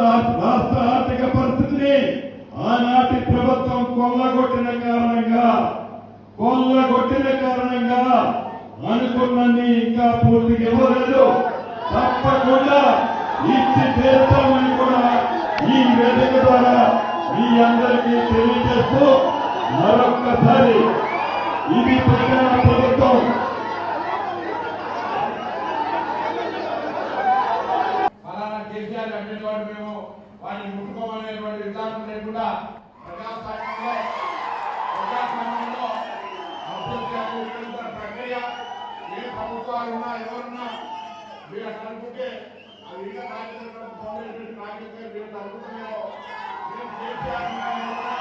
రాష్ట్ర ఆర్థిక పరిస్థితిని ఆనాటి ప్రభుత్వం కొల్లగొట్టిన కారణంగా అనుకున్నది ఇంకా పూర్తిగా ఇవ్వలేదు. తప్పకుండా ఇచ్చి తీర్చామని కూడా ఈ వేదిక ద్వారా మీ అందరికీ తెలియజేస్తూ మరొక్కసారి ఇది ప్రజల ప్రభుత్వం. కేసీఆర్ అనేటువంటి మేము వాటిని ముట్టుకోమనేటువంటి విధానం లేకుండా ప్రజాస్వామ్యంలో ప్రక్రియ ఏ ప్రభుత్వాలు ఉన్నా ఎవరున్నా మీరు అట్లా అనుకుంటే అది ఇంకా నాయకులు వీళ్ళు అనుకుంటున్నారో కేసీఆర్